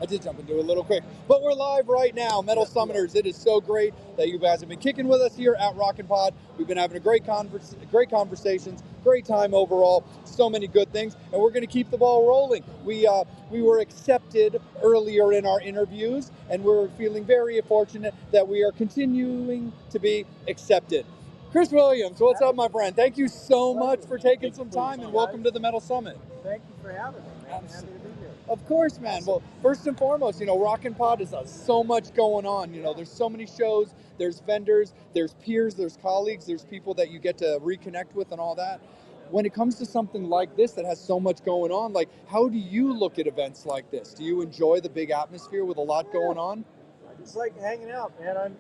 I did jump into it a little quick, but we're live right now. Metal Summoners, it is so great that you guys have been kicking with us here at Rockin' Pod. We've been having a great conversations, great time overall, so many good things, and we're going to keep the ball rolling. We were accepted earlier in our interviews, and we're feeling very fortunate that we are continuing to be accepted. Chris Williams, what's up, my friend? Thank you so much for taking some time, and welcome to the Metal Summit. Thank you for having me, man. Happy to be here. Of course, man. Well, first and foremost, Rockin' Pod is so much going on. There's so many shows, there's vendors, there's peers, there's colleagues, there's people that you get to reconnect with and all that. When it comes to something like this that has so much going on, like, how do you look at events like this? Do you enjoy the big atmosphere with a lot going on? I just like hanging out, man.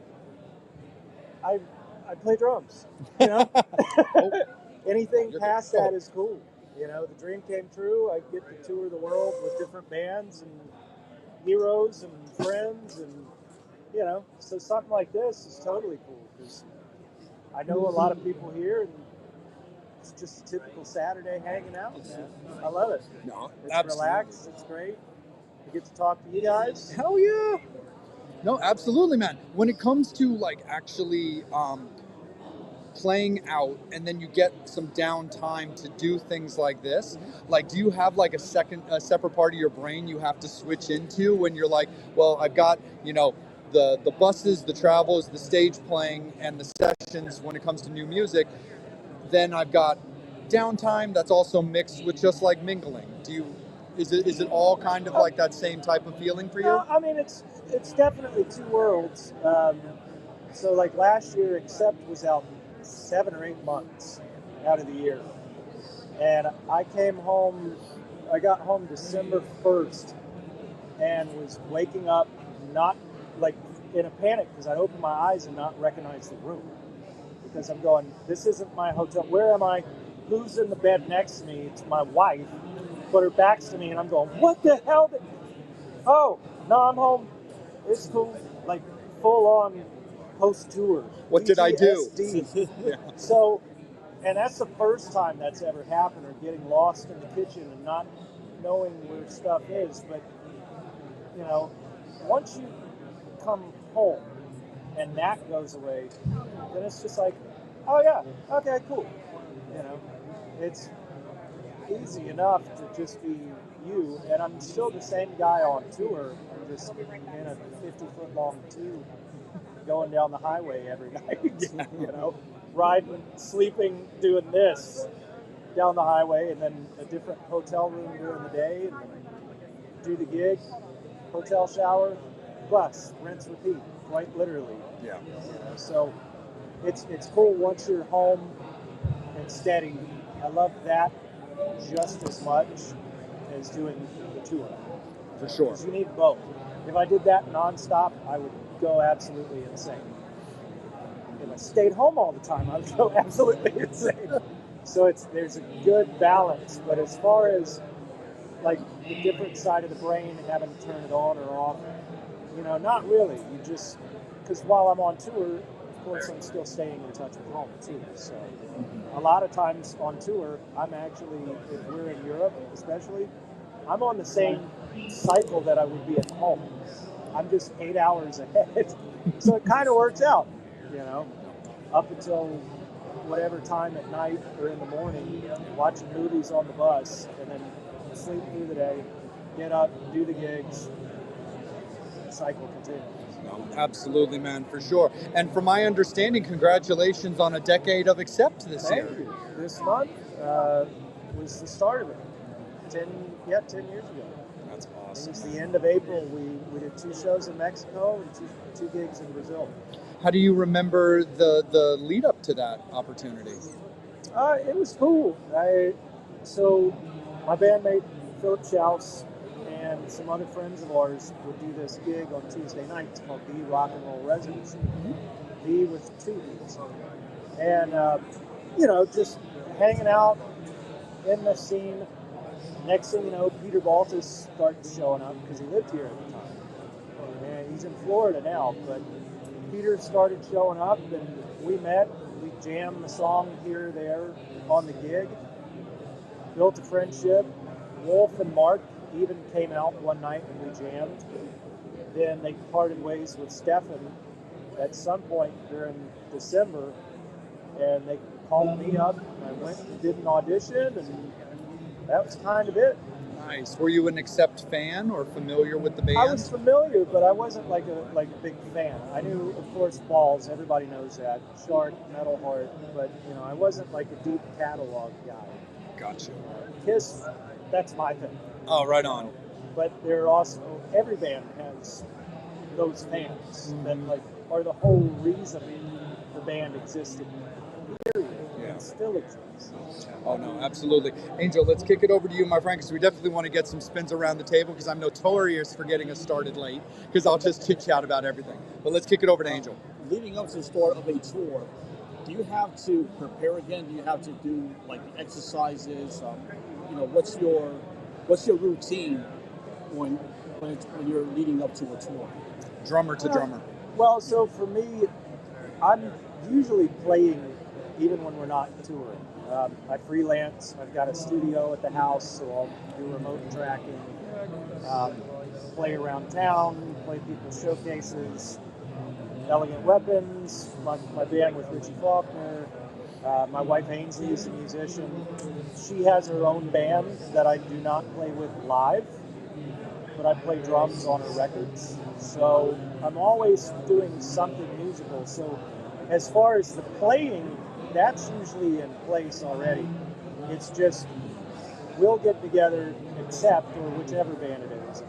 I play drums, Anything past that is cool. The dream came true. I get to tour the world with different bands and heroes and friends, and so something like this is totally cool because I know a lot of people here, and it's just a typical Saturday hanging out, man. I love it. No, it's absolutely. Relaxed. It's great. I get to talk to you guys. Hell yeah. No, absolutely, man. When it comes to actually playing out, and then you get some downtime to do things like this, do you have a separate part of your brain you have to switch into when you're like, well, I've got the buses, the travels, the stage playing, and the sessions when it comes to new music, then I've got downtime that's also mixed with just mingling. Is it all kind of like that same type of feeling for you? No, I mean it's definitely two worlds. So last year, Accept was out 7 or 8 months out of the year, and I got home December 1st, and was waking up not in a panic because I opened my eyes and not recognize the room, because I'm going, this isn't my hotel. Where am I? Who's in the bed next to me? It's my wife, but her back's to me, and I'm going, what the hell? Oh, no, I'm home. It's cool. Full on post-tour. What did I do? Yeah. So, and that's the first time that's ever happened, or getting lost in the kitchen and not knowing where stuff is. But, once you come home and that goes away, then it's just oh yeah, okay, cool. It's easy enough to just be you, and I'm still the same guy on tour. I'm just in a 50-foot long tube going down the highway every night, riding, sleeping, doing this down the highway, and then a different hotel room during the day, and then do the gig, hotel shower, bus, rinse, repeat, quite literally. Yeah. So it's cool once you're home and steady. I love that just as much as doing the tour. For sure. Because you need both. If I did that nonstop, I would go absolutely insane. If I stayed home all the time, I would go absolutely insane. So there's a good balance. But as far as the different side of the brain and having to turn it on or off, not really. You just, because while I'm on tour, of course, I'm still staying in touch with home too. So a lot of times on tour, I'm actually, if we're in Europe especially, I'm on the same cycle that I would be at home. I'm just 8 hours ahead. So it kind of works out, up until whatever time at night or in the morning, watching movies on the bus, and then sleep through the day, get up, do the gigs, cycle continues. No, absolutely, man, for sure. And from my understanding, congratulations on a decade of Accept this year. Thank you. This month was the start of it. 10 years ago. That's awesome. It was the end of April. We did 2 shows in Mexico and two gigs in Brazil. How do you remember the lead up to that opportunity? It was cool. So my bandmate Philip Schaus and some other friends of ours would do this gig on Tuesday nights called the Rock and Roll Residency. The with 2 E's. And just hanging out in the scene. Next thing you know, Peter Baltus starts showing up because he lived here at the time. And he's in Florida now, but Peter started showing up, and we met. We jammed the song here or there on the gig. Built a friendship. Wolf and Mark even came out one night and we jammed. Then they parted ways with Stefan at some point during December, and they called me up, and I went and did an audition, and that was kind of it. Nice. Were you an Accept fan or familiar with the band? I was familiar, but I wasn't like a big fan. I knew, of course, Balls. Everybody knows that. Shark, Metal Heart, but I wasn't like a deep catalog guy. Gotcha. Kiss, that's my thing. Oh, right on. But there are also, every band has those fans that like are the whole reason the band existed. Period. Yeah. It still exists. Oh, no, absolutely. Angel, let's kick it over to you, my friend, because we definitely want to get some spins around the table, because I'm notorious for getting us started late, because I'll just chit-chat about everything. But let's kick it over to Angel. Leading up to the start of a tour, do you have to prepare again? Do you have to do like exercises? What's your routine when you're leading up to a tour? Drummer to drummer. Well, so for me, I'm usually playing even when we're not touring. I freelance. I've got a studio at the house, so I'll do remote tracking, play around town, play people's showcases, Elegant Weapons, my band with Richie Faulkner. My wife Ainsley is a musician. She has her own band that I do not play with live, but I play drums on her records. So I'm always doing something musical. So as far as the playing, that's usually in place already. It's just, we'll get together, Accept, or whichever band it is.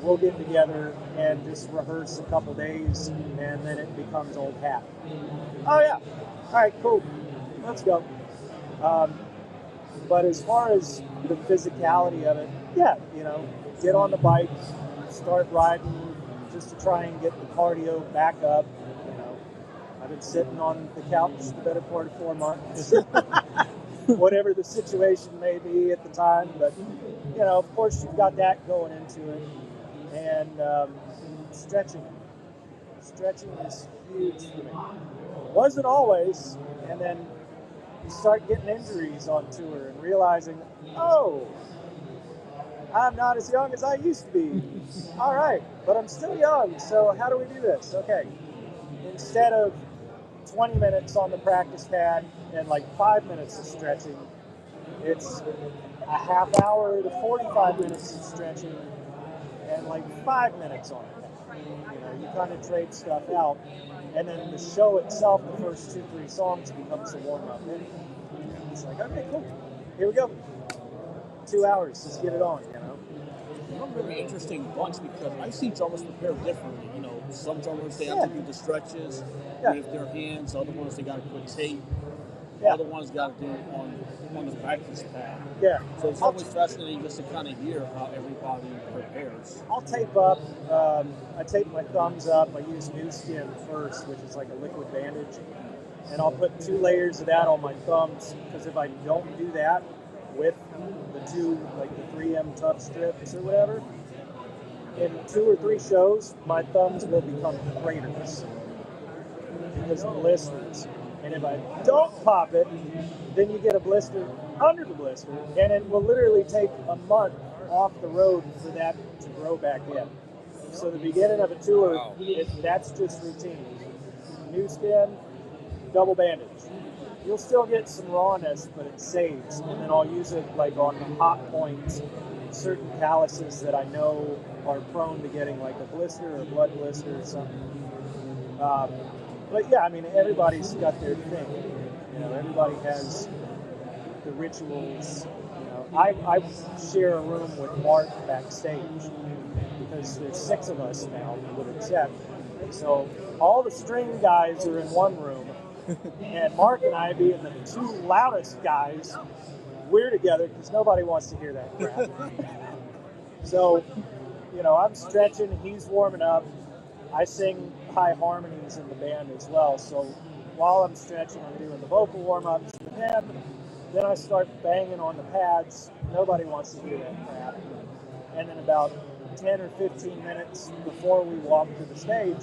We'll get together and just rehearse a couple days, and then it becomes old hat. Oh yeah, all right, cool, let's go. But as far as the physicality of it, yeah, get on the bike, start riding, just to try and get the cardio back up. I've been sitting on the couch the better part of 4 months, whatever the situation may be at the time. But, of course, you've got that going into it. And stretching. Stretching is huge for me. Wasn't always. And then you start getting injuries on tour and realizing, oh, I'm not as young as I used to be. All right, but I'm still young, so how do we do this? Okay, instead of 20 minutes on the practice pad and like 5 minutes of stretching, it's a half hour to 45 minutes of stretching and like 5 minutes on it. You kind of trade stuff out, and then the show itself, the first 2-3 songs becomes the warm-up. It's like, okay, cool, here we go. 2 hours, let's get it on, You're a very interesting bunch, because I see drummers prepare differently. Some drummers, they have to do the stretches with their hands. Other ones, they got to put tape. Other ones got to do it on the practice pad. Yeah. So it's always fascinating just to kind of hear how everybody prepares. I'll tape up. I tape my thumbs up. I use New Skin first, which is like a liquid bandage. And I'll put 2 layers of that on my thumbs, because if I don't do that with the 2, like the 3M tough strips or whatever, in 2 or 3 shows, my thumbs will become craters because of blisters. And if I don't pop it, then you get a blister under the blister, and it will literally take a month off the road for that to grow back in. So the beginning of a tour, that's just routine. New Skin, double bandage. You'll still get some rawness, but it saves. And then I'll use it like on the hot points, certain calluses that I know are prone to getting like a blister or a blood blister or something. But yeah, everybody's got their thing. Everybody has the rituals. I share a room with Mark backstage, because there's 6 of us now with Accept. So all the string guys are in one room, and Mark and I, being the 2 loudest guys, we're together because nobody wants to hear that crap. So, I'm stretching, he's warming up. I sing high harmonies in the band as well. So while I'm stretching, I'm doing the vocal warm-ups with him. Then I start banging on the pads. Nobody wants to hear that crap. And then about 10 or 15 minutes before we walk to the stage,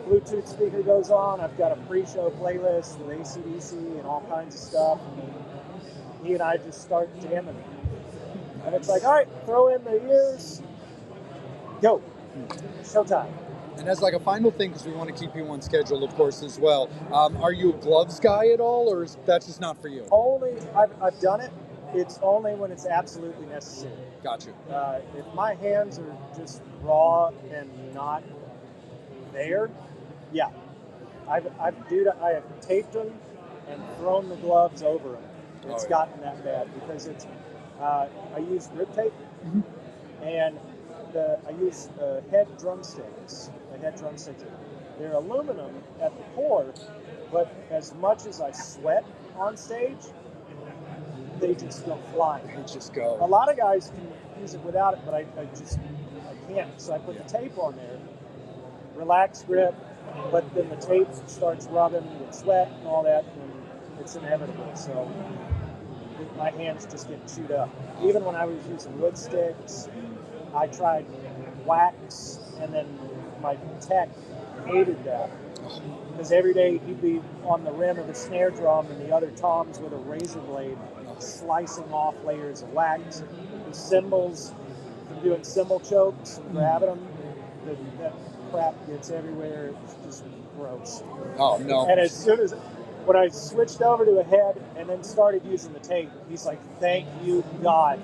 Bluetooth speaker goes on. I've got a pre-show playlist with AC/DC and all kinds of stuff. He and I just start jamming. And it's like, all right, throw in the ears, go, showtime. And as like a final thing, because we want to keep you on schedule, of course, as well. Are you a gloves guy at all, or is that just not for you? Only, I've done it. It's only when it's absolutely necessary. Got you. If my hands are just raw and not there, yeah. I have taped them and thrown the gloves over them. It's gotten that bad because it's. I use grip tape, and I use head drumsticks. The head drumsticks. They're aluminum at the core, but as much as I sweat on stage, they just go flying. They just go. A lot of guys can use it without it, but I can't. So I put the tape on there, relax grip, but then the tape starts rubbing with sweat and all that, and it's inevitable. So my hands just get chewed up. Even when I was using wood sticks, I tried wax, and then my tech hated that. Because every day he'd be on the rim of the snare drum and the other toms with a razor blade slicing off layers of wax. The cymbals, from doing cymbal chokes and grabbing them, that crap gets everywhere. It's just gross. Oh, no. And as soon as, when I switched over to a head and then started using the tape, he's like, thank you, God.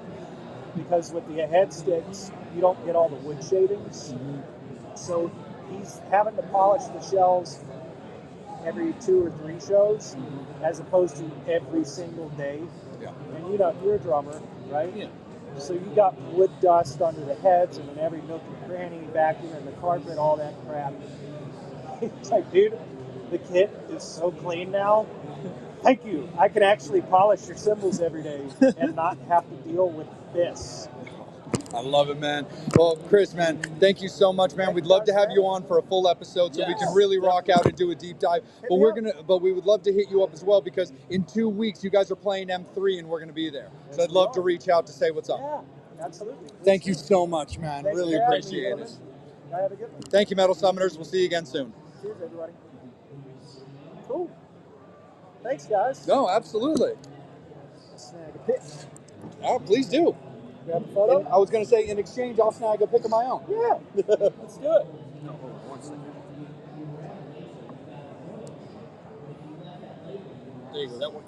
Because with the head sticks, you don't get all the wood shavings. So he's having to polish the shells every 2 or 3 shows, as opposed to every single day. Yeah. And you're a drummer, right? Yeah. So you got wood dust under the heads and in every nook and cranny, vacuum and the carpet, all that crap. It's like, dude, the kit is so clean now. Thank you. I can actually polish your cymbals every day and not have to deal with this. I love it, man. Well, Chris, man, thank you so much, man. We'd love to have you on for a full episode so we can really rock out and do a deep dive. But we would love to hit you up as well, because in 2 weeks you guys are playing M3 and we're gonna be there. So I'd love to reach out to say what's up. Yeah, absolutely. Thank you so much, man. Really appreciate it. Have a good one. Thank you, Metal Summoners. We'll see you again soon. Cheers, everybody. Cool. Thanks, guys. No, absolutely. Snag a pic. Oh, please do. Grab a photo. I was gonna say, in exchange, I'll snag a pic of my own. Yeah. Let's do it. No, hold on 1 second. There you go. That worked out.